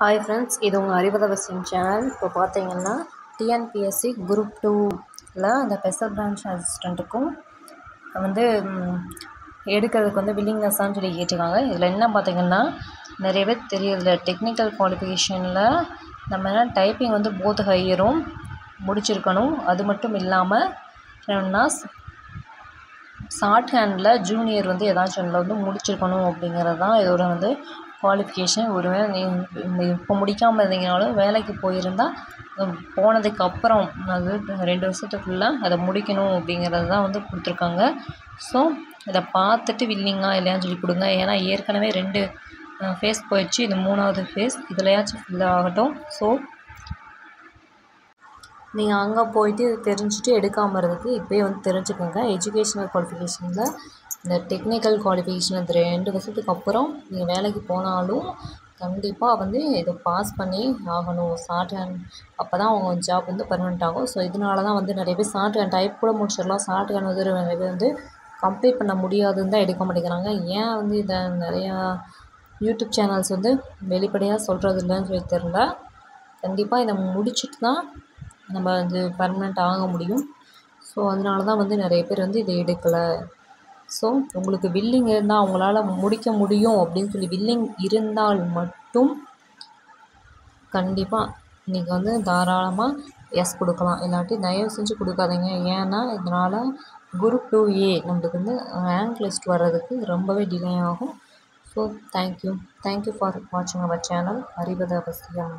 Hi friends, இது உங்கள் அறிவதவசியம் channel. இப்போ பார்த்தீங்கன்னா டிஎன்பிஎஸ்சி குரூப் 2ல் அந்த ஸ்பெஷல் பிரான்ச் அசிஸ்டண்ட்டுக்கும் வந்து எடுக்கிறதுக்கு வந்து வில்லிங்னஸ்ஸான்னு சொல்லி கேட்டிருக்காங்க. இதில் என்ன பார்த்தீங்கன்னா நிறைய பேர் தெரியல, டெக்னிக்கல் குவாலிஃபிகேஷனில் நம்ம என்ன டைப்பிங் வந்து போத் ஹையரும் முடிச்சிருக்கணும். அது மட்டும் இல்லாமல் என்னென்னா ஷார்ட் ஹேண்டில் ஜூனியர் வந்து ஏதாச்சும் ஒன்றில் வந்து முடிச்சிருக்கணும் அப்படிங்கிறது தான் இதோட வந்து குவாலிஃபிகேஷன். ஒருவேளை நீங்கள் இப்போ முடிக்காமல் இருந்தீங்கனாலும் வேலைக்கு போயிருந்தால் போனதுக்கப்புறம் அது 2 வருஷத்துக்குள்ளே அதை முடிக்கணும் அப்படிங்கிறது தான் வந்து கொடுத்துருக்காங்க. ஸோ இதை பார்த்துட்டு வில்லிங்காக இல்லையான்னு சொல்லி கொடுங்க. ஏன்னா ஏற்கனவே 2 ஃபேஸ் போயிடுச்சு, இது 3வது ஃபேஸ், இதுலையாச்சும் ஃபில் ஆகட்டும். ஸோ நீங்கள் அங்கே போயிட்டு தெரிஞ்சுட்டு எடுக்காமல் இருக்கிறதுக்கு இப்போயே வந்து தெரிஞ்சுக்கோங்க. எஜுகேஷ்னல் குவாலிஃபிகேஷனில் இந்த டெக்னிக்கல் குவாலிஃபிகேஷன் இந்த 2 வருஷத்துக்கு அப்புறம் நீங்கள் வேலைக்கு போனாலும் கண்டிப்பாக வந்து இதை பாஸ் பண்ணி ஆகணும். ஷார்ட் ஹேண்ட் அப்போ தான் அவங்க ஜாப் வந்து பர்மனெண்ட் ஆகும். ஸோ இதனால தான் வந்து நிறைய பேர் ஷார்ட் ஹேண்ட் டைப் கூட முடிச்சிடலாம், ஷார்ட் ஹேண்ட் வந்து நிறைய பேர் வந்து கம்ப்ளீட் பண்ண முடியாதுன்னு தான் எடுக்க மாட்டேங்கிறாங்க. ஏன் வந்து இதை நிறையா யூடியூப் சேனல்ஸ் வந்து வெளிப்படையாக சொல்கிறது இல்லைன்னு சொல்லி தெரில. கண்டிப்பாக இதை முடிச்சுட்டு தான் நம்ம வந்து பர்மனெண்ட் ஆக முடியும். ஸோ அதனால தான் வந்து நிறைய பேர் வந்து இதை எடுக்கலை. ஸோ உங்களுக்கு வில்லிங் இருந்தால் அவங்களால முடிக்க முடியும் அப்படின்னு சொல்லி வில்லிங் இருந்தால் மட்டும் கண்டிப்பாக நீங்கள் வந்து தாராளமாக எஸ் கொடுக்கலாம். இல்லாட்டி தயவு செஞ்சு கொடுக்காதீங்க. ஏன்னா இதனால் குரூப் 2A நம்மளுக்கு வந்து ரேங்க் லிஸ்ட் வர்றதுக்கு ரொம்பவே டிலே ஆகும். ஸோ தேங்க்யூ ஃபார் வாட்சிங் அவர் சேனல் அறிவது அவசியம்.